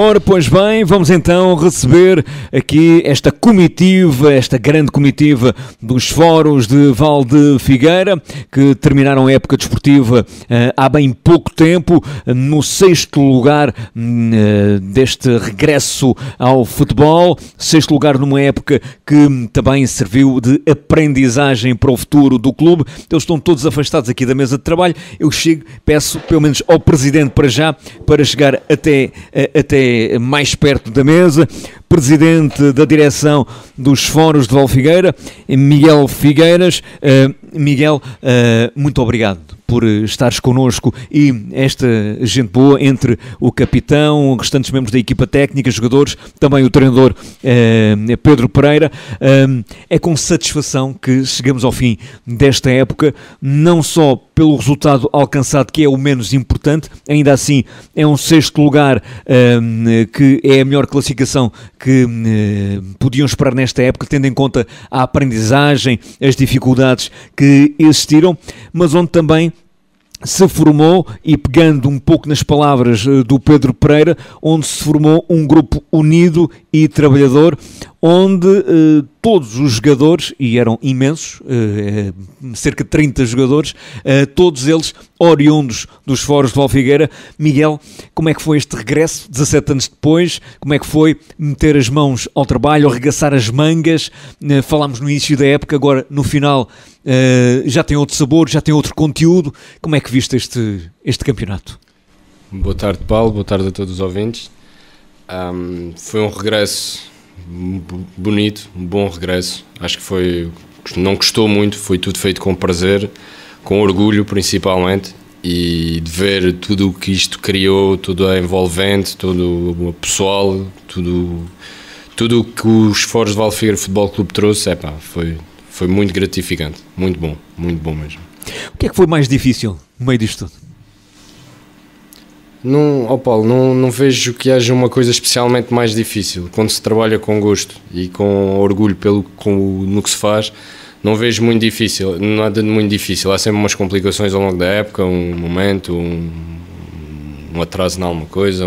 Ora, pois bem, vamos então receber aqui esta comitiva, esta grande comitiva dos Foros de Val de Figueira, que terminaram a época desportiva há bem pouco tempo, no 6º lugar deste regresso ao futebol, 6º lugar numa época que também serviu de aprendizagem para o futuro do clube. Eles estão todos afastados aqui da mesa de trabalho. Eu chego, peço pelo menos ao Presidente para já, para chegar até mais perto da mesa. Presidente da direção dos Foros de Val Figueira, Miguel Figueiras. Miguel, muito obrigado por estares connosco e esta gente boa, entre o capitão, os restantes membros da equipa técnica, jogadores, também o treinador Pedro Pereira. É com satisfação que chegamos ao fim desta época, não só pelo resultado alcançado, que é o menos importante, ainda assim é um 6º lugar, que é a melhor classificação que podiam esperar nesta época, tendo em conta a aprendizagem, as dificuldades que existiram, mas onde também se formou, e pegando um pouco nas palavras do Pedro Pereira, onde se formou um grupo unido e trabalhador, onde todos os jogadores, e eram imensos, cerca de 30 jogadores, todos eles oriundos dos Foros de Val Figueira. Miguel, como é que foi este regresso, 17 anos depois? Como é que foi meter as mãos ao trabalho, arregaçar as mangas? Falámos no início da época, agora no final já tem outro sabor, já tem outro conteúdo. Como é que viste este campeonato? Boa tarde, Paulo, boa tarde a todos os ouvintes. Foi um regresso bonito, um bom regresso. Acho que não custou muito, foi tudo feito com prazer, com orgulho principalmente, e de ver tudo o que isto criou, tudo a envolvente, todo o pessoal, tudo o que os Foros de Val Figueira Futebol Clube trouxe, foi muito gratificante, muito bom mesmo. O que é que foi mais difícil no meio disto tudo? Paulo, não vejo que haja uma coisa especialmente mais difícil. Quando se trabalha com gosto e com orgulho no que se faz, não vejo nada de muito difícil. Há sempre umas complicações ao longo da época, um momento, um atraso em alguma coisa,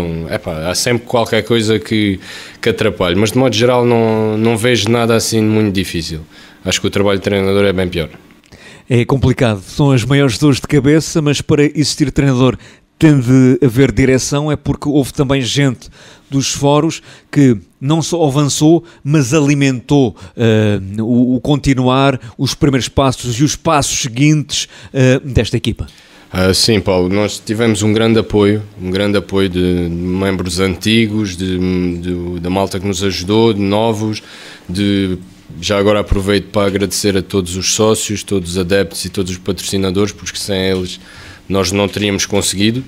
há sempre qualquer coisa que atrapalhe, mas de modo geral não vejo nada assim muito difícil. Acho que o trabalho de treinador é bem pior. É complicado, são as maiores dores de cabeça, mas para existir treinador tem de haver direção, é porque houve também gente dos Foros que não só avançou, mas alimentou o continuar, os primeiros passos e os passos seguintes desta equipa. Sim, Paulo, nós tivemos um grande apoio de membros antigos, da malta que nos ajudou, de novos, já agora aproveito para agradecer a todos os sócios, todos os adeptos e todos os patrocinadores, porque sem eles nós não teríamos conseguido.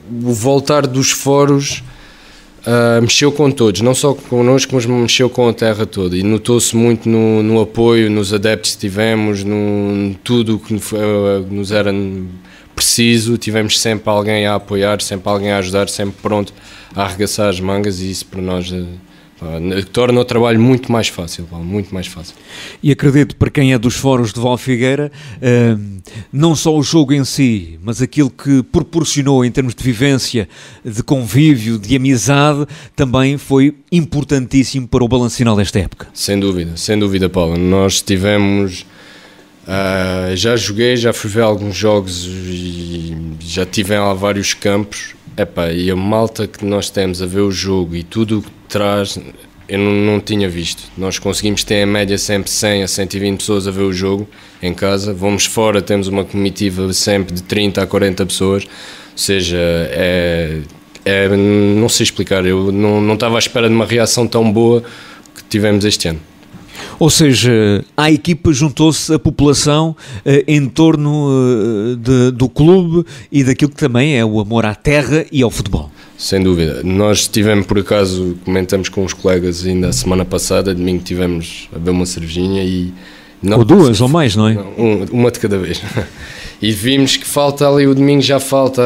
O voltar dos Foros mexeu com todos, não só connosco, mas mexeu com a terra toda, e notou-se muito no apoio, nos adeptos que tivemos, tudo o que nos era preciso. Tivemos sempre alguém a apoiar, sempre alguém a ajudar, sempre pronto a arregaçar as mangas, e isso para nós torna o trabalho muito mais fácil, Paulo, muito mais fácil. E acredito, para quem é dos Foros de Val Figueira, não só o jogo em si, mas aquilo que proporcionou em termos de vivência, de convívio, de amizade, também foi importantíssimo para o balanço final desta época. Sem dúvida, Paulo. Nós tivemos... já fui ver alguns jogos e já estive em vários campos. E a malta que nós temos a ver o jogo e tudo o que traz, eu não tinha visto. Nós conseguimos ter em média sempre 100 a 120 pessoas a ver o jogo em casa. Vamos fora, temos uma comitiva sempre de 30 a 40 pessoas. Ou seja, não sei explicar, eu não estava à espera de uma reação tão boa que tivemos este ano. Ou seja, à equipa juntou-se a população em torno do clube e daquilo que também é o amor à terra e ao futebol. Sem dúvida. Nós tivemos, por acaso, comentamos com os colegas ainda a semana passada, domingo tivemos a beber uma cervejinha e... ou duas ou mais, não é? Uma de cada vez. E vimos que falta ali, o domingo já falta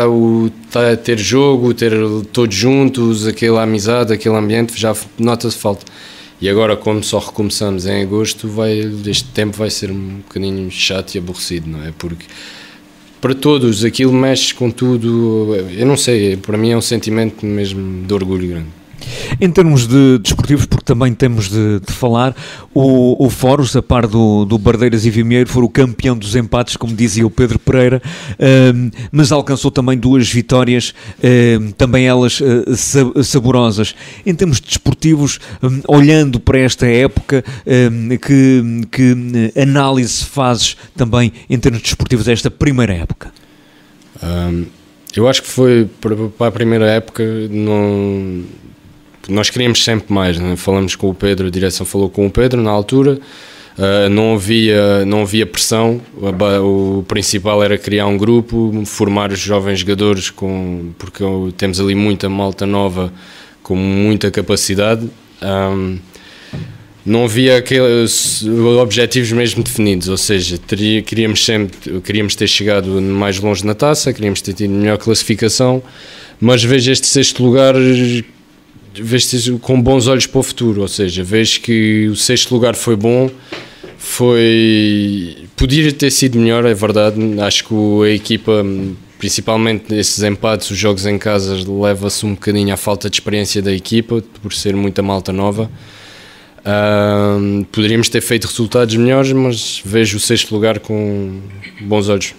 ter jogo, ter todos juntos, aquela amizade, aquele ambiente, já nota-se falta. E agora, como só recomeçamos em agosto, este tempo vai ser um bocadinho chato e aborrecido, não é? Porque para todos, aquilo mexe com tudo, eu não sei, para mim é um sentimento mesmo de orgulho grande. Em termos de desportivos, porque também temos de falar, o Foros, a par do Bardeiras e Vimieiro, foi o campeão dos empates, como dizia o Pedro Pereira, mas alcançou também 2 vitórias, também elas saborosas. Em termos desportivos, olhando para esta época, que análise fazes também em termos desportivos desta primeira época? Eu acho que foi para a primeira época, nós queríamos sempre mais, né? Falamos com o Pedro, a direção falou com o Pedro na altura, não havia pressão, o principal era criar um grupo, formar os jovens jogadores, porque temos ali muita malta nova com muita capacidade, não havia aqueles objetivos mesmo definidos, ou seja, queríamos ter chegado mais longe na taça, queríamos ter tido melhor classificação, mas vejo este 6º lugar com bons olhos para o futuro, ou seja, vejo que o 6º lugar foi bom, podia ter sido melhor, é verdade. Acho que a equipa, principalmente esses empates, os jogos em casa, leva-se um bocadinho à falta de experiência da equipa, por ser muita malta nova. Poderíamos ter feito resultados melhores, mas vejo o 6º lugar com bons olhos.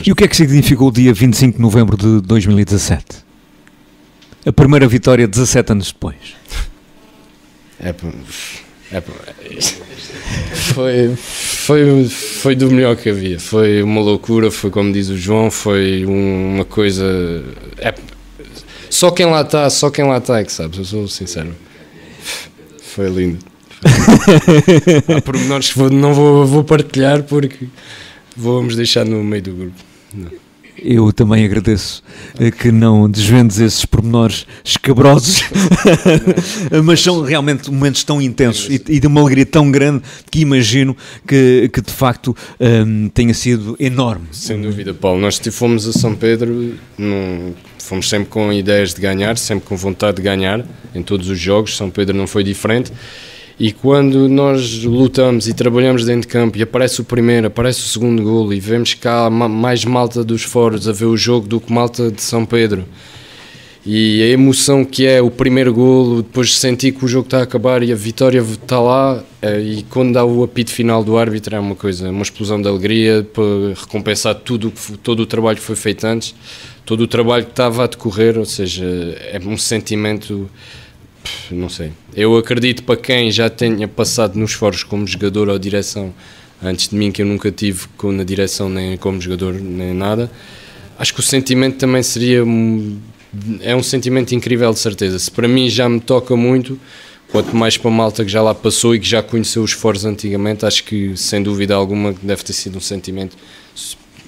E o que é que significou o dia 25 de novembro de 2017? A primeira vitória 17 anos depois. Foi do melhor que havia. Foi uma loucura, foi como diz o João, foi uma coisa... Só quem lá está é que sabe, eu sou sincero. Foi lindo. Há pormenores que não vou partilhar porque vamos deixar no meio do grupo. Não. Eu também agradeço que não desvendes esses pormenores escabrosos, mas são realmente momentos tão intensos e de uma alegria tão grande que imagino que de facto tenha sido enorme. Sem dúvida, Paulo. Nós fomos a São Pedro, fomos sempre com ideias de ganhar, sempre com vontade de ganhar em todos os jogos. São Pedro não foi diferente. E quando nós lutamos e trabalhamos dentro de campo e aparece o primeiro, aparece o segundo golo e vemos que há mais malta dos Foros a ver o jogo do que malta de São Pedro, e a emoção que é o primeiro golo, depois de sentir que o jogo está a acabar e a vitória está lá, e quando dá o apito final do árbitro é uma explosão de alegria para recompensar todo o trabalho que foi feito antes, todo o trabalho que estava a decorrer, ou seja, é um sentimento... Não sei, eu acredito, para quem já tenha passado nos Foros como jogador ou direção antes de mim, que eu nunca tive na direção nem como jogador nem nada, acho que o sentimento também é um sentimento incrível, de certeza. Se para mim já me toca muito, quanto mais para a malta que já lá passou e que já conheceu os Foros antigamente, acho que sem dúvida alguma deve ter sido um sentimento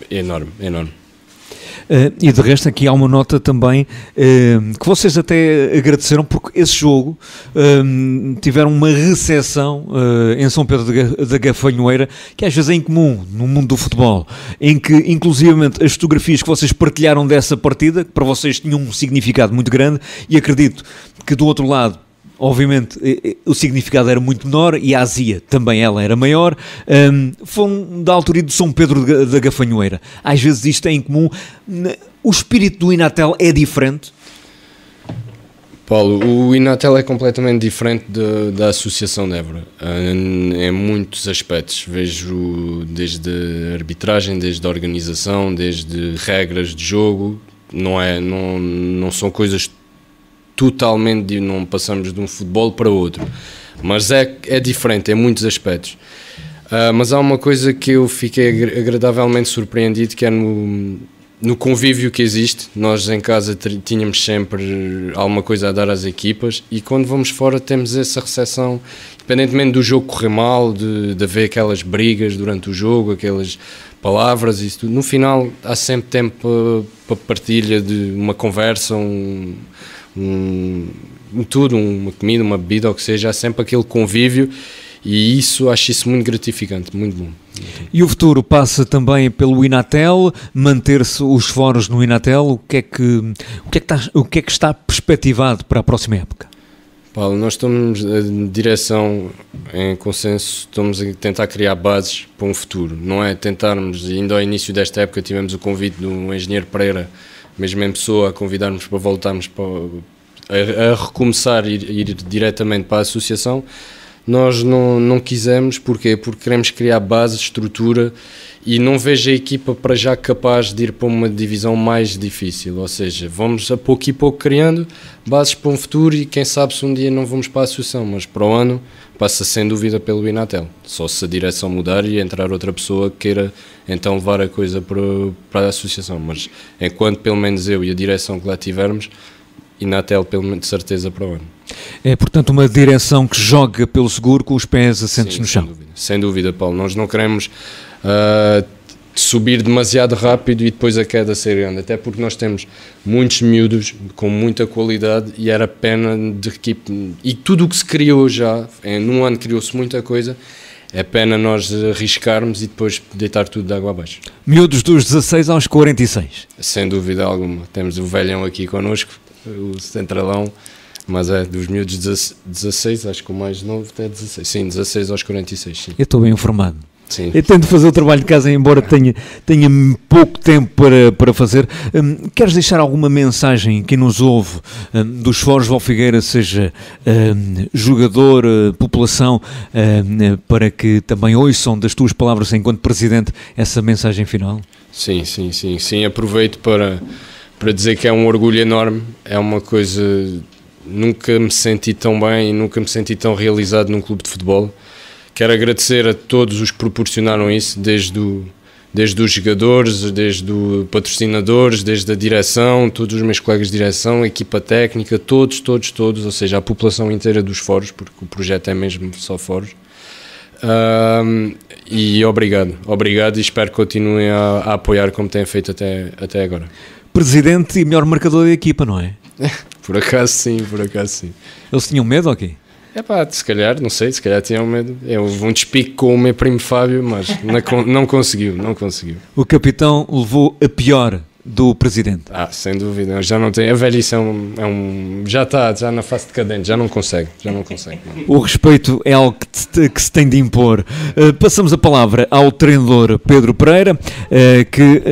enorme. E de resto aqui há uma nota também que vocês até agradeceram, porque esse jogo tiveram uma recepção em São Pedro da Gafanhoeira, que às vezes é incomum no mundo do futebol, em que inclusivamente as fotografias que vocês partilharam dessa partida, que para vocês tinham um significado muito grande, e acredito que do outro lado obviamente o significado era muito menor e a azia também ela era maior, foram da altura de São Pedro da Gafanhoeira. Às vezes isto é incomum. O espírito do Inatel é diferente? Paulo, o Inatel é completamente diferente da Associação de Évora em muitos aspectos. Vejo desde a arbitragem, desde a organização, desde regras de jogo. Não são coisas totalmente, não passamos de um futebol para outro, mas é diferente em muitos aspectos. Mas há uma coisa que eu fiquei agradavelmente surpreendido, que é no convívio que existe. Nós em casa tínhamos sempre alguma coisa a dar às equipas, e quando vamos fora temos essa recepção, independentemente do jogo correr mal, de haver aquelas brigas durante o jogo, aquelas palavras, isso tudo. No final há sempre tempo para partilha de uma conversa, tudo, uma comida, uma bebida, ou o que seja. Há sempre aquele convívio, e acho isso muito gratificante, muito bom. E o futuro passa também pelo Inatel, manter-se os Foros no Inatel. O que é que está perspectivado para a próxima época? Paulo, nós estamos, a direção em consenso, estamos a tentar criar bases para um futuro, não é tentarmos, ainda ao início desta época tivemos o convite do engenheiro Pereira, mesmo em pessoa, a convidar-nos para voltarmos a recomeçar e ir diretamente para a associação. Nós não quisemos, porquê? Porque queremos criar base, estrutura, e não vejo a equipa para já capaz de ir para uma divisão mais difícil, ou seja, vamos a pouco e pouco criando bases para um futuro e quem sabe se um dia não vamos para a associação, mas para o ano passa sem dúvida pelo Inatel, só se a direção mudar e entrar outra pessoa que queira então levar a coisa para a associação, mas enquanto pelo menos eu e a direção que lá tivermos, Inatel pelo menos de certeza para o ano. É, portanto, uma direção que joga pelo seguro com os pés assentes no chão. Sem dúvida, Paulo. Nós não queremos subir demasiado rápido e depois a queda ser grande, até porque nós temos muitos miúdos com muita qualidade e era pena de equipe. E tudo o que se criou já, num ano criou-se muita coisa, é pena nós arriscarmos e depois deitar tudo de água abaixo. Miúdos dos 16 aos 46. Sem dúvida alguma. Temos o velhão aqui connosco, o centralão. Mas é dos miúdos 16, acho que o mais novo até 16. Sim, 16 aos 46. Sim. Eu estou bem informado. Sim. Eu tento fazer o trabalho de casa, embora tenha pouco tempo para fazer. Queres deixar alguma mensagem que nos ouve dos Foros Val Figueira, seja jogador, população, para que também ouçam das tuas palavras enquanto presidente essa mensagem final? Sim. Aproveito para dizer que é um orgulho enorme, é uma coisa... Nunca me senti tão bem e nunca me senti tão realizado num clube de futebol. Quero agradecer a todos os que proporcionaram isso, desde os jogadores, desde os patrocinadores, desde a direção, todos os meus colegas de direção, a equipa técnica, todos, ou seja, a população inteira dos Foros, porque o projeto é mesmo só Foros. E obrigado e espero que continuem a apoiar como têm feito até agora. Presidente e melhor marcador da equipa, não é? Por acaso sim. Eles tinham medo ou quê? Se calhar, não sei, se calhar tinham medo. Houve um despique com o meu primo Fábio, mas não conseguiu. O capitão levou a pior do presidente. Sem dúvida, já não tem, a velhice já está na fase decadente, já não consegue. Não. O respeito é algo que se tem de impor. Passamos a palavra ao treinador Pedro Pereira, que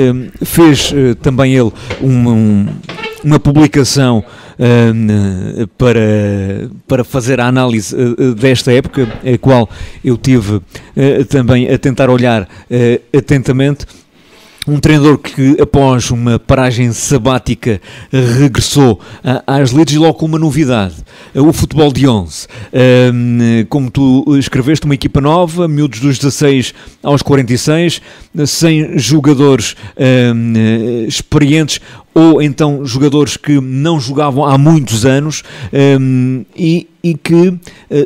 fez também ele uma publicação para fazer a análise desta época, a qual eu tive também a tentar olhar atentamente. Um treinador que, após uma paragem sabática, regressou às lides e logo com uma novidade, o futebol de 11. Como tu escreveste, uma equipa nova, miúdos dos 16 aos 46, sem jogadores experientes ou então jogadores que não jogavam há muitos anos e que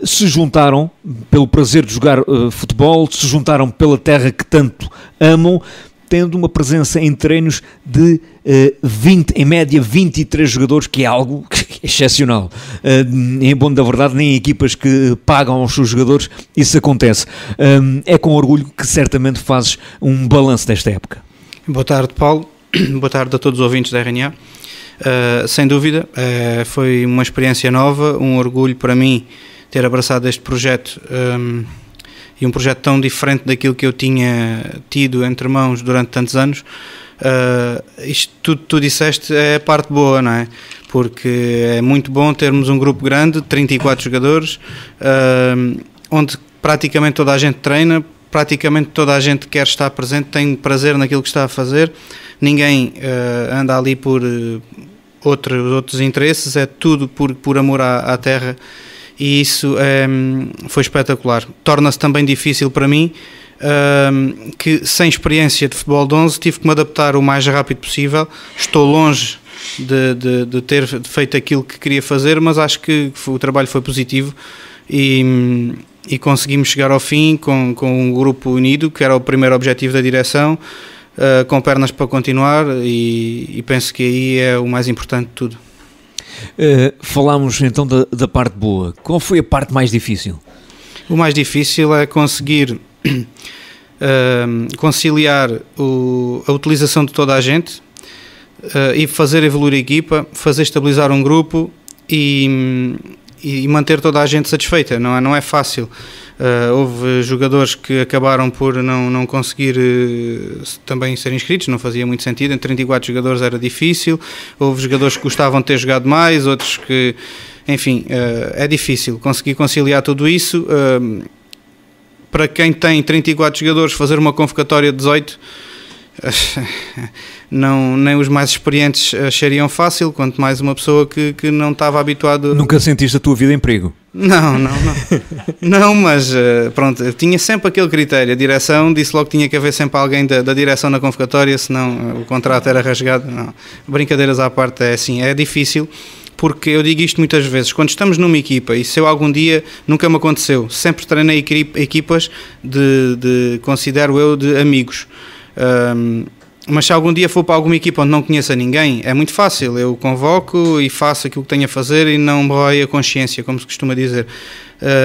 se juntaram pelo prazer de jogar futebol, se juntaram pela terra que tanto amam, tendo uma presença em treinos de 20, em média 23 jogadores, que é algo excepcional. Em bom da verdade, nem em equipas que pagam aos seus jogadores isso acontece. É com orgulho que certamente fazes um balanço desta época. Boa tarde, Paulo. Boa tarde a todos os ouvintes da RNA. Sem dúvida, foi uma experiência nova, um orgulho para mim ter abraçado este projeto, e um projeto tão diferente daquilo que eu tinha tido entre mãos durante tantos anos. Isto tudo que tu disseste é a parte boa, não é? Porque é muito bom termos um grupo grande, 34 jogadores, onde praticamente toda a gente treina, praticamente toda a gente quer estar presente, tem prazer naquilo que está a fazer, ninguém anda ali por outros interesses, é tudo por amor à terra. E isso foi espetacular. Torna-se também difícil para mim, que sem experiência de futebol de 11 tive que me adaptar o mais rápido possível. Estou longe de ter feito aquilo que queria fazer, mas acho que o trabalho foi positivo e conseguimos chegar ao fim com um grupo unido, que era o primeiro objetivo da direção, com pernas para continuar, e penso que aí é o mais importante de tudo. Falámos então da parte boa. Qual foi a parte mais difícil? O mais difícil é conseguir conciliar a utilização de toda a gente e fazer evoluir a equipa, fazer estabilizar um grupo e e manter toda a gente satisfeita, não é fácil. Houve jogadores que acabaram por não conseguir também ser inscritos, não fazia muito sentido, em 34 jogadores era difícil, houve jogadores que gostavam de ter jogado mais, outros que, enfim, é difícil conseguir conciliar tudo isso. Para quem tem 34 jogadores, fazer uma convocatória de 18, nem os mais experientes achariam fácil, quanto mais uma pessoa que não estava habituado. Nunca sentiste a tua vida em perigo? Não, mas pronto, eu tinha sempre aquele critério. A direção disse logo que tinha que haver sempre alguém da direção na convocatória, senão o contrato era rasgado. Não. Brincadeiras à parte, é assim, é difícil, porque eu digo isto muitas vezes, quando estamos numa equipa, e se eu algum dia, nunca me aconteceu, sempre treinei equipas considero eu, de amigos. Mas se algum dia for para alguma equipa onde não conheça ninguém, é muito fácil, eu convoco e faço aquilo que tenho a fazer e não me rói a consciência, como se costuma dizer.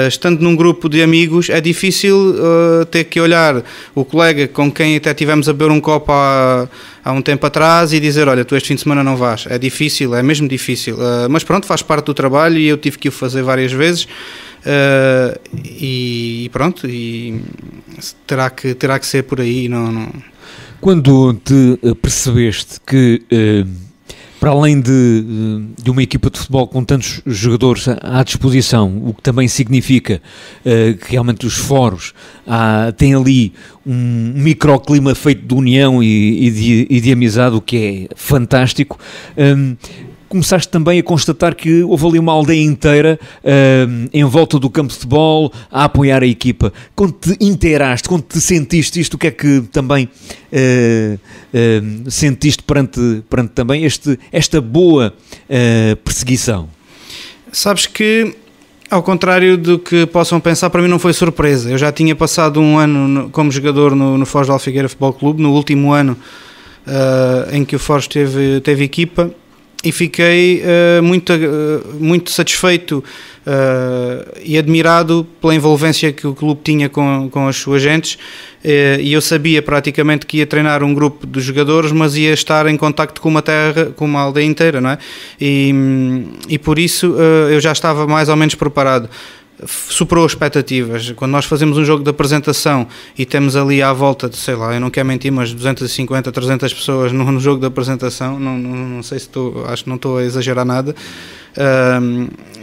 Estando num grupo de amigos, é difícil ter que olhar o colega com quem até tivemos a beber um copo há um tempo atrás e dizer, olha, tu este fim de semana não vais. É difícil, é mesmo difícil, mas pronto, faz parte do trabalho e eu tive que o fazer várias vezes. E pronto, e terá que ser por aí. Não. Quando te percebeste que, para além de uma equipa de futebol com tantos jogadores à disposição, o que também significa que realmente os fóruns têm ali um microclima feito de união e de amizade, o que é fantástico, começaste também a constatar que houve ali uma aldeia inteira em volta do campo de futebol a apoiar a equipa. Quando te inteiraste, quando te sentiste isto, o que é que também sentiste perante também esta boa perseguição? Sabes que, ao contrário do que possam pensar, para mim não foi surpresa. Eu já tinha passado um ano como jogador no Foz de Alfigueira Futebol Clube, no último ano em que o Foz teve equipa, e fiquei muito satisfeito e admirado pela envolvência que o clube tinha com as suas gentes, e eu sabia praticamente que ia treinar um grupo de jogadores, mas ia estar em contacto com uma terra, com uma aldeia inteira, não é? E por isso eu já estava mais ou menos preparado. Superou expectativas. Quando nós fazemos um jogo de apresentação e temos ali à volta de, sei lá, eu não quero mentir, mas 250, 300 pessoas no jogo de apresentação, não sei se acho que não estou a exagerar nada,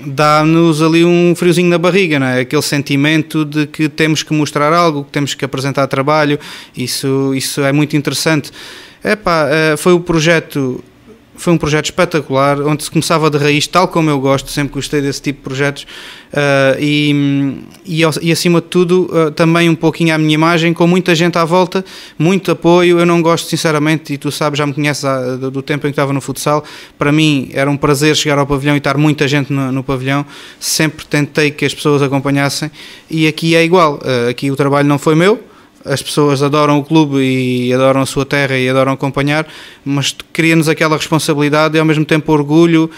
dá-nos ali um friozinho na barriga, não é? Aquele sentimento de que temos que mostrar algo, que temos que apresentar trabalho, isso é muito interessante. Foi um projeto espetacular, onde se começava de raiz, tal como eu gosto, sempre gostei desse tipo de projetos, e acima de tudo também um pouquinho à minha imagem, com muita gente à volta, muito apoio. Eu não gosto, sinceramente, e tu sabes, já me conheces do tempo em que estava no futsal, para mim era um prazer chegar ao pavilhão e estar muita gente no pavilhão, sempre tentei que as pessoas acompanhassem, e aqui é igual, aqui o trabalho não foi meu. As pessoas adoram o clube e adoram a sua terra e adoram acompanhar, mas cria-nos aquela responsabilidade e ao mesmo tempo orgulho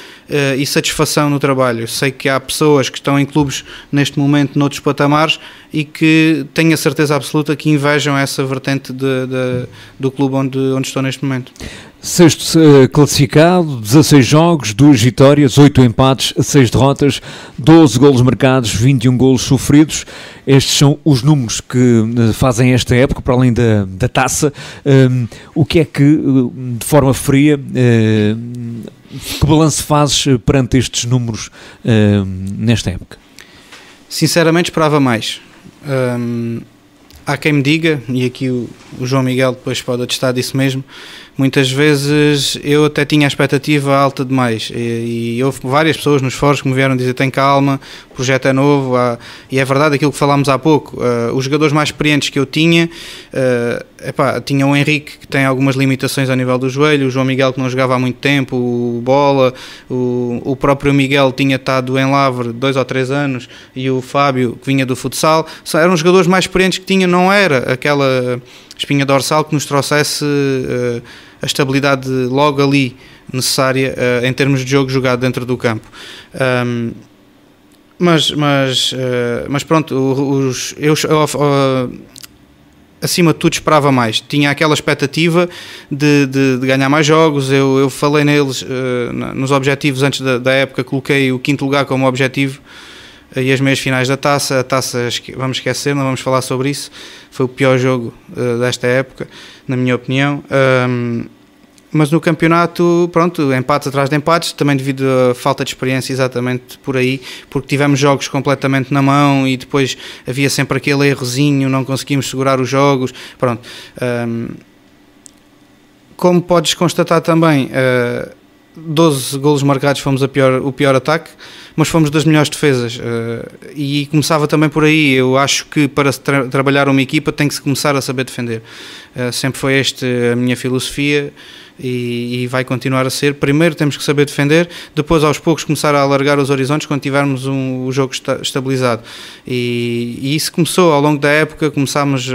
e satisfação no trabalho. Sei que há pessoas que estão em clubes neste momento noutros patamares e que tenho a certeza absoluta que invejam essa vertente do clube onde estou neste momento. Sexto classificado, 16 jogos, 2 vitórias, 8 empates, 6 derrotas, 12 golos marcados, 21 golos sofridos. Estes são os números que fazem esta época, para além da taça. O que é que, de forma fria, que balanço fazes perante estes números nesta época? Sinceramente esperava mais. Há quem me diga, e aqui o João Miguel depois pode atestar disso mesmo, muitas vezes eu até tinha a expectativa alta demais, e houve várias pessoas nos fóruns que me vieram dizer: tem calma, o projeto é novo, e é verdade aquilo que falámos há pouco. Os jogadores mais experientes que eu tinha, tinha o Henrique, que tem algumas limitações a nível do joelho, o João Miguel, que não jogava há muito tempo, o Bola, o próprio Miguel tinha estado em Lavre 2 ou 3 anos, e o Fábio, que vinha do futsal. Eram os jogadores mais experientes que tinha, não era aquela espinha dorsal que nos trouxesse a estabilidade logo ali necessária em termos de jogo jogado dentro do campo. Mas pronto, acima de tudo esperava mais, tinha aquela expectativa de ganhar mais jogos. Eu falei neles, nos objetivos antes da época, coloquei o 5º lugar como objetivo, e as meias finais da taça. A taça, vamos esquecer, não vamos falar sobre isso, foi o pior jogo desta época, na minha opinião. Mas no campeonato, pronto, empates atrás de empates, também devido à falta de experiência, exatamente por aí, porque tivemos jogos completamente na mão e depois havia sempre aquele errozinho, não conseguimos segurar os jogos, pronto. Como podes constatar também, 12 golos marcados, fomos o pior ataque, mas fomos das melhores defesas, e começava também por aí. Eu acho que para trabalhar uma equipa tem que se começar a saber defender, sempre foi esta a minha filosofia, e vai continuar a ser. Primeiro temos que saber defender, depois aos poucos começar a alargar os horizontes quando tivermos o jogo estabilizado, e isso começou ao longo da época. Começámos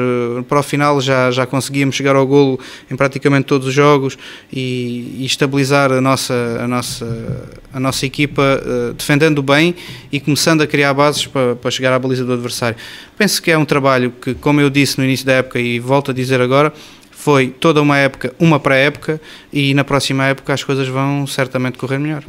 para o final, já conseguíamos chegar ao golo em praticamente todos os jogos, e estabilizar a nossa equipa, defendendo bem e começando a criar bases para chegar à baliza do adversário. Penso que é um trabalho que, como eu disse no início da época e volto a dizer agora, foi toda uma época, uma pré-época, e na próxima época as coisas vão certamente correr melhor.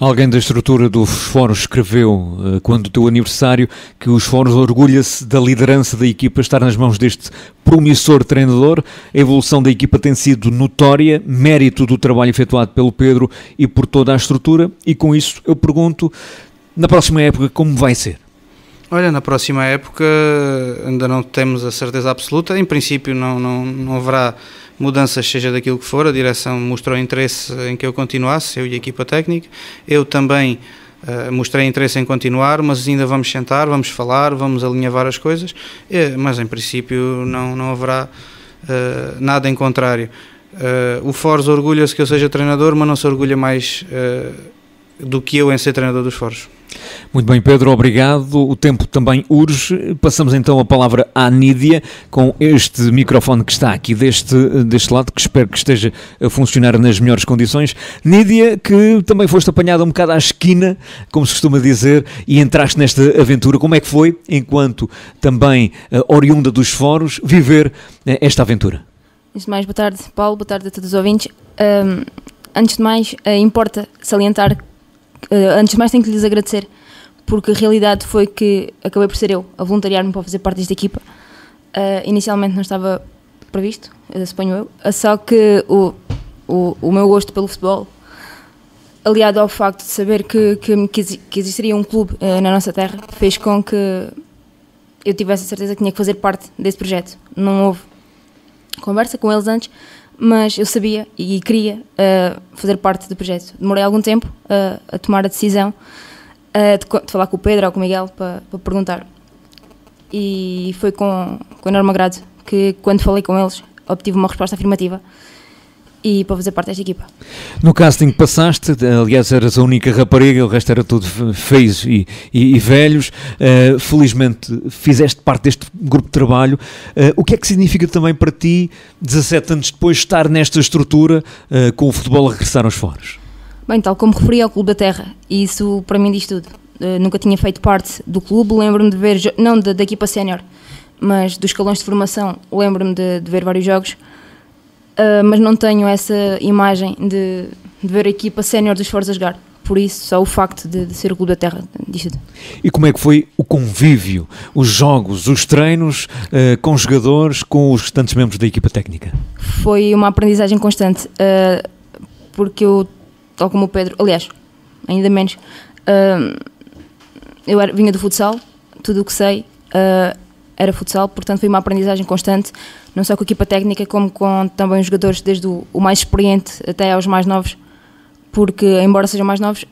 Alguém da estrutura dos Foros escreveu, quando do teu aniversário, que os Foros orgulha-se da liderança da equipa estar nas mãos deste promissor treinador. A evolução da equipa tem sido notória, mérito do trabalho efetuado pelo Pedro e por toda a estrutura, e com isso eu pergunto, na próxima época, como vai ser? Olha, na próxima época ainda não temos a certeza absoluta. Em princípio não haverá mudanças, seja daquilo que for. A direção mostrou interesse em que eu continuasse, eu e a equipa técnica. Eu também mostrei interesse em continuar, mas ainda vamos sentar, vamos falar, vamos alinhavar as coisas, mas em princípio não haverá nada em contrário. O Foros orgulha-se que eu seja treinador, mas não se orgulha mais do que eu em ser treinador dos Foros. Muito bem, Pedro, obrigado. O tempo também urge. Passamos então a palavra à Nídia, com este microfone que está aqui deste lado, que espero que esteja a funcionar nas melhores condições. Nídia, que também foste apanhada um bocado à esquina, como se costuma dizer, e entraste nesta aventura. Como é que foi, enquanto também oriunda dos Foros, viver esta aventura? Antes de mais, boa tarde, Paulo, boa tarde a todos os ouvintes. Antes de mais, importa salientar, antes de mais tenho que lhes agradecer, porque a realidade foi que acabei por ser eu a voluntariar-me para fazer parte desta equipa. Inicialmente não estava previsto, suponho eu, só que o meu gosto pelo futebol, aliado ao facto de saber que existiria um clube na nossa terra, fez com que eu tivesse a certeza que tinha que fazer parte desse projeto. Não houve conversa com eles antes, mas eu sabia e queria fazer parte do projeto. Demorei algum tempo a tomar a decisão de falar com o Pedro ou com o Miguel para perguntar. E foi com enorme agrado que, quando falei com eles, obtive uma resposta afirmativa e para fazer parte desta equipa. No casting passaste, aliás eras a única rapariga, o resto era tudo feios e velhos. Felizmente fizeste parte deste grupo de trabalho. O que é que significa também para ti, 17 anos depois, estar nesta estrutura, com o futebol a regressar aos Foros? Bem, tal como referi ao Clube da Terra, e isso para mim diz tudo. Nunca tinha feito parte do clube, lembro-me de ver, não da equipa sénior, mas dos escalões de formação, lembro-me de ver vários jogos. Mas não tenho essa imagem de ver a equipa sénior dos Foros a jogar. Por isso, só o facto de ser o Clube da Terra diz tudo. E como é que foi o convívio, os jogos, os treinos com os jogadores, com os restantes membros da equipa técnica? Foi uma aprendizagem constante, porque eu, tal como o Pedro, aliás, ainda menos, eu vinha do futsal, tudo o que sei era futsal, portanto foi uma aprendizagem constante, não só com a equipa técnica, como com também os jogadores, desde o mais experiente até aos mais novos, porque, embora sejam mais novos,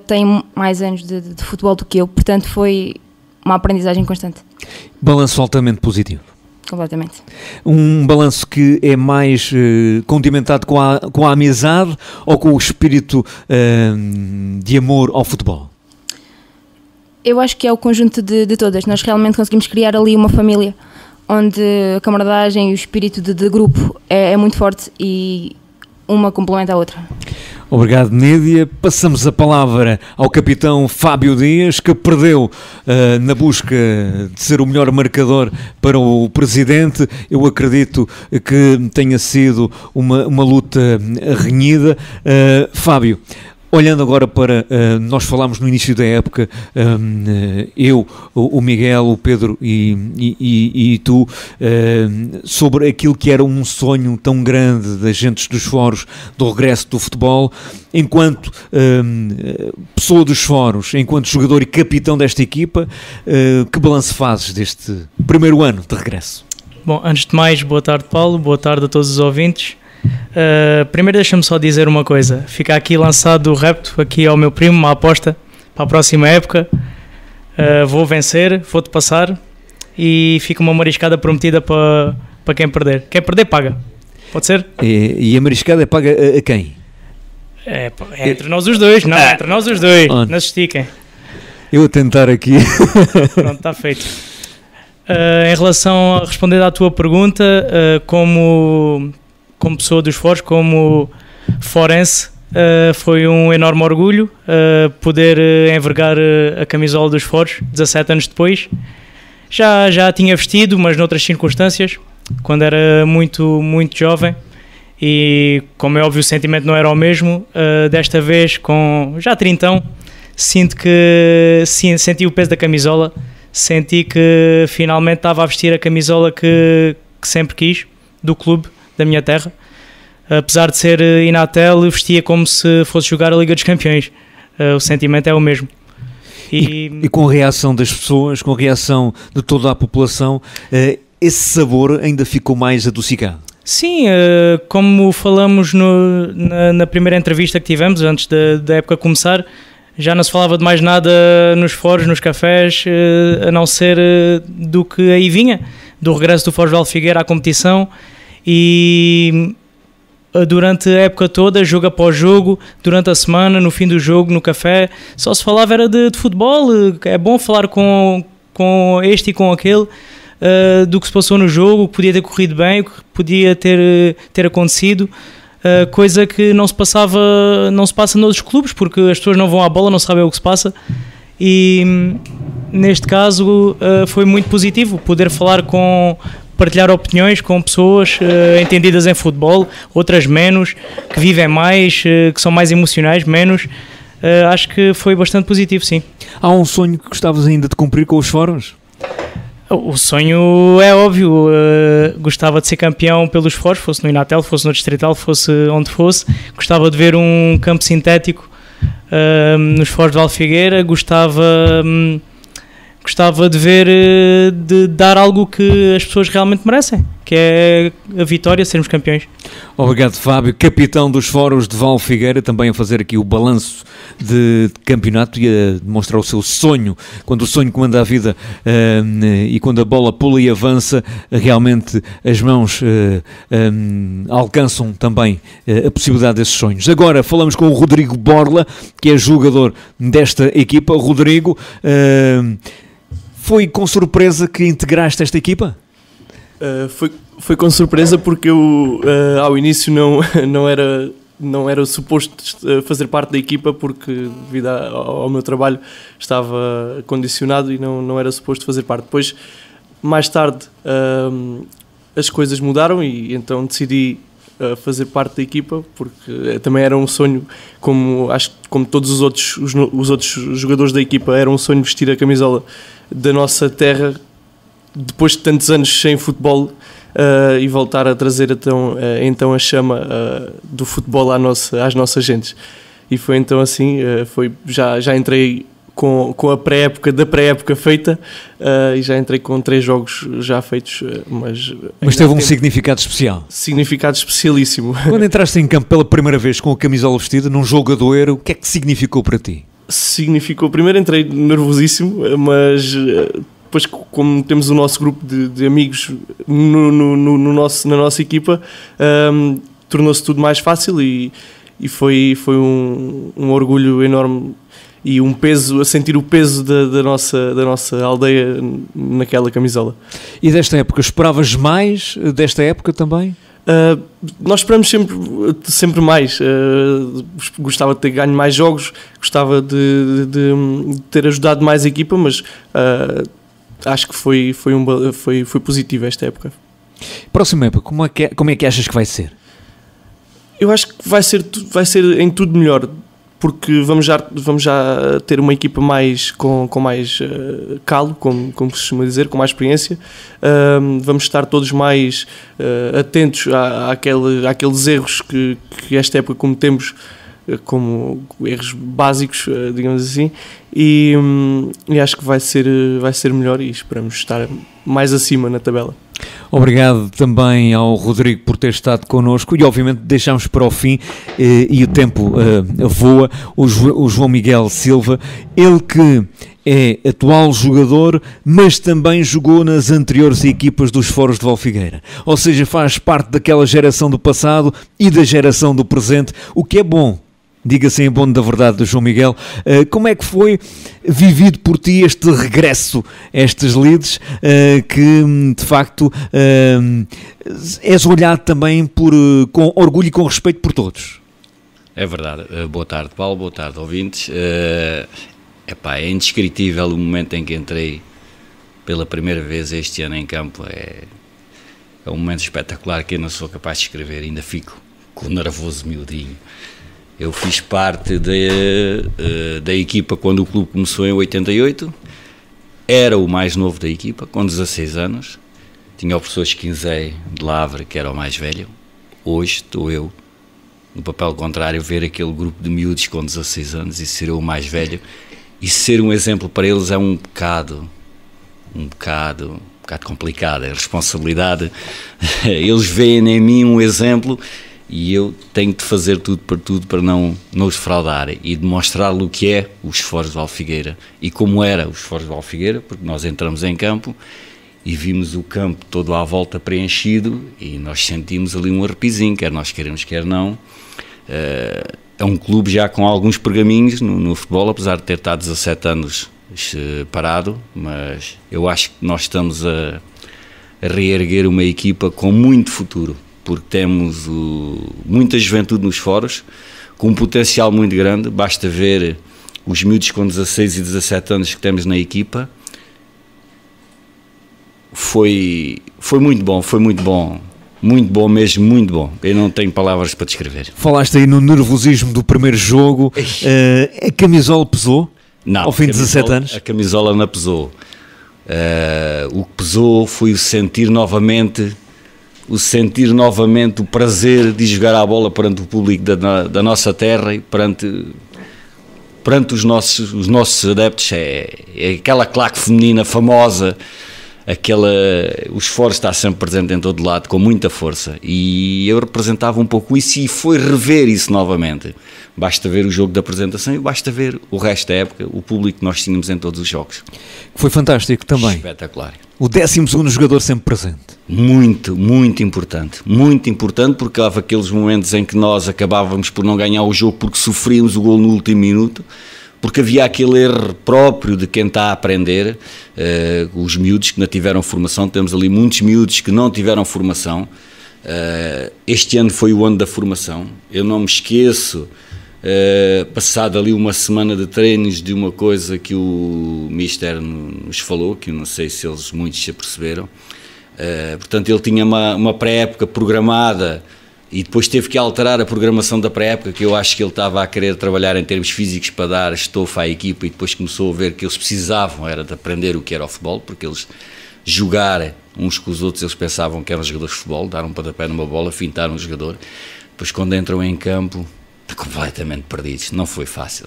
têm mais anos de futebol do que eu, portanto foi uma aprendizagem constante. Balanço altamente positivo. Completamente. Um balanço que é mais condimentado com a amizade ou com o espírito de amor ao futebol? Eu acho que é o conjunto de todas. Nós realmente conseguimos criar ali uma família onde a camaradagem e o espírito de grupo é muito forte e uma complementa a outra. Obrigado, Nídia. Passamos a palavra ao capitão Fábio Dias, que perdeu na busca de ser o melhor marcador para o presidente. Eu acredito que tenha sido uma luta renhida. Fábio, olhando agora para, nós falámos no início da época, eu, o Miguel, o Pedro e tu, sobre aquilo que era um sonho tão grande da gente dos Foros, do regresso do futebol, enquanto pessoa dos Foros, enquanto jogador e capitão desta equipa, que balanço fazes deste primeiro ano de regresso? Bom, antes de mais, boa tarde, Paulo, boa tarde a todos os ouvintes. Primeiro deixa-me só dizer uma coisa. Fica aqui lançado o repto aqui ao meu primo, uma aposta para a próxima época. Vou vencer, vou-te passar e fica uma mariscada prometida para quem perder. Quem perder paga, pode ser? E a mariscada é paga a quem? É entre nós os dois, não, entre nós os dois, não se estiquem. Eu a tentar aqui. Pronto, está feito. Em relação a responder à tua pergunta, como pessoa dos Foros, como forense, foi um enorme orgulho poder envergar a camisola dos Foros 17 anos depois. Já a tinha vestido, mas noutras circunstâncias, quando era muito, muito jovem, e como é óbvio o sentimento não era o mesmo. Desta vez, com já 30, senti o peso da camisola, senti que finalmente estava a vestir a camisola que sempre quis, do clube da minha terra. Apesar de ser Inatel, vestia como se fosse jogar a Liga dos Campeões. O sentimento é o mesmo. E com a reação das pessoas, com a reação de toda a população, esse sabor ainda ficou mais adocicado? Sim, como falamos na primeira entrevista que tivemos, antes da época começar, já não se falava de mais nada nos Foros, nos cafés, a não ser do que aí vinha, do regresso do Foros de Valfigueira à competição. E durante a época toda, jogo após jogo, durante a semana, no fim do jogo, no café, só se falava era de futebol. É bom falar com este e com aquele, do que se passou no jogo, o que podia ter corrido bem, o que podia ter acontecido, coisa que não se passa noutros clubes, porque as pessoas não vão à bola, não sabem o que se passa. E neste caso foi muito positivo poder partilhar opiniões com pessoas entendidas em futebol, outras menos, que vivem mais, que são mais emocionais, menos. Acho que foi bastante positivo, sim. Há um sonho que gostavas ainda de cumprir com os Foros? O sonho é óbvio. Gostava de ser campeão pelos Foros, fosse no Inatel, fosse no Distrital, fosse onde fosse. Gostava de ver um campo sintético nos Foros de Valfigueira. Gostava de ver, de dar algo que as pessoas realmente merecem, que é a vitória, sermos campeões. Obrigado, Fábio, capitão dos Foros de Valfigueira, também a fazer aqui o balanço de campeonato e a demonstrar o seu sonho, quando o sonho comanda a vida e quando a bola pula e avança, realmente as mãos alcançam também a possibilidade desses sonhos. Agora falamos com o Rodrigo Borla, que é jogador desta equipa. Rodrigo, foi com surpresa que integraste esta equipa? Foi com surpresa porque eu ao início não era suposto fazer parte da equipa, porque devido ao meu trabalho estava condicionado e não era suposto fazer parte. Depois, mais tarde, as coisas mudaram e então decidi fazer parte da equipa, porque também era um sonho, como todos os outros jogadores da equipa, era um sonho vestir a camisola da nossa terra depois de tantos anos sem futebol, e voltar a trazer então a chama do futebol às nossas gentes. E foi então assim, já entrei com a pré-época da pré-época feita, e já entrei com 3 jogos já feitos, mas teve um significado especial. Significado especialíssimo. Quando entraste em campo pela primeira vez com a camisola vestida, num jogo a doer, o que é que significou para ti? Significou, primeiro entrei nervosíssimo, mas depois, como temos o nosso grupo de amigos na nossa equipa, tornou-se tudo mais fácil e foi um orgulho enorme e um peso, a sentir o peso da nossa aldeia naquela camisola. E desta época, esperavas mais desta época também? Nós esperamos sempre mais. Gostava de ter ganho mais jogos, gostava de ter ajudado mais a equipa, mas acho que foi positivo esta época. Próxima época, como é que achas que vai ser? Eu acho que vai ser em tudo melhor, porque vamos já ter uma equipa com mais calo, como se costuma dizer, com mais experiência. Vamos estar todos mais atentos àqueles erros que esta época cometemos, como erros básicos, digamos assim, e acho que vai ser melhor e esperamos estar mais acima na tabela. Obrigado também ao Rodrigo por ter estado connosco e obviamente deixamos para o fim, e o tempo voa, o João Miguel Silva, ele que é atual jogador, mas também jogou nas anteriores equipas dos Foros de Valfigueira, ou seja, faz parte daquela geração do passado e da geração do presente, o que é bom. Diga-se em bom da verdade do João Miguel, como é que foi vivido por ti este regresso a estes lides, que de facto és olhado também com orgulho e com respeito por todos? É verdade. Boa tarde, Paulo, boa tarde, ouvintes. É indescritível o momento em que entrei pela primeira vez este ano em campo. É um momento espetacular que eu não sou capaz de escrever, ainda fico com o nervoso miudinho. Eu fiz parte da equipa quando o clube começou em 88, era o mais novo da equipa, com 16 anos, tinha o professor Esquinzé de Lavra, que era o mais velho. Hoje estou eu, no papel contrário, ver aquele grupo de miúdos com 16 anos e ser eu o mais velho, e ser um exemplo para eles é um bocado complicado, é responsabilidade. Eles veem em mim um exemplo e eu tenho de fazer tudo para não os defraudar e demonstrar-lhe o que é os Foros de Valfigueira e como era os Foros de Valfigueira, porque nós entramos em campo e vimos o campo todo à volta preenchido e nós sentimos ali um arrepizinho, quer nós queremos, quer não. É um clube já com alguns pergaminhos no futebol, apesar de ter estado 17 anos parado, mas eu acho que nós estamos a reerguer uma equipa com muito futuro, porque temos muita juventude nos Foros, com um potencial muito grande. Basta ver os miúdos com 16 e 17 anos que temos na equipa. Foi muito bom mesmo, muito bom. Eu não tenho palavras para descrever. Falaste aí no nervosismo do primeiro jogo, a camisola pesou? Não, ao fim de 17 anos? A camisola não pesou. O que pesou foi o sentir novamente o prazer de jogar a bola perante o público da nossa terra e perante os nossos adeptos. É aquela claque feminina famosa, os Foros está sempre presente em todo lado, com muita força, e eu representava um pouco isso e foi rever isso novamente. Basta ver o jogo da apresentação e basta ver o resto da época, o público que nós tínhamos em todos os jogos. Foi fantástico também. Espetacular. O 12º jogador sempre presente. Muito importante, porque houve aqueles momentos em que nós acabávamos por não ganhar o jogo porque sofríamos o gol no último minuto, porque havia aquele erro próprio de quem está a aprender, os miúdos que não tiveram formação, temos ali muitos miúdos que não tiveram formação. Este ano foi o ano da formação, eu não me esqueço, passado ali uma semana de treinos, de uma coisa que o Mister nos falou, que eu não sei se muitos se aperceberam. Portanto, ele tinha uma pré-época programada e depois teve que alterar a programação da pré-época, que eu acho que ele estava a querer trabalhar em termos físicos para dar estofa à equipa, e depois começou a ver que eles precisavam era de aprender o que era o futebol, porque eles jogar uns com os outros, eles pensavam que eram jogadores de futebol, dar um pontapé numa bola, fintar um jogador, depois quando entram em campo, completamente perdidos, não foi fácil.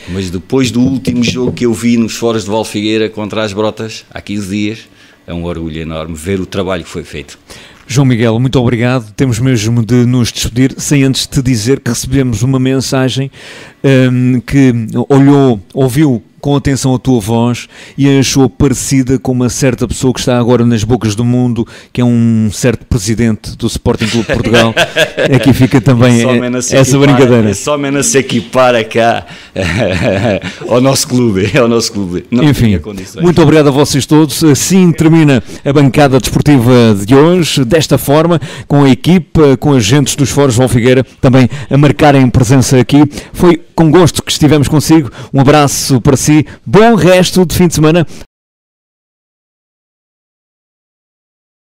Mas depois do último jogo que eu vi nos Foros de Valfigueira contra as Brotas, há 15 dias, é um orgulho enorme ver o trabalho que foi feito. João Miguel, muito obrigado. Temos mesmo de nos despedir, sem antes te dizer que recebemos uma mensagem que ouviu com atenção a tua voz e achou parecida com uma certa pessoa que está agora nas bocas do mundo, que é um certo presidente do Sporting Clube de Portugal. Aqui fica também essa brincadeira. É só menos se equipara cá ao nosso clube. Não. Enfim, muito obrigado a vocês todos. Assim termina a bancada desportiva de hoje, desta forma, com a equipa, com os agentes dos Foros Val Figueira também a marcarem presença aqui. Foi com gosto que estivemos consigo. Um abraço para si, bom resto de fim de semana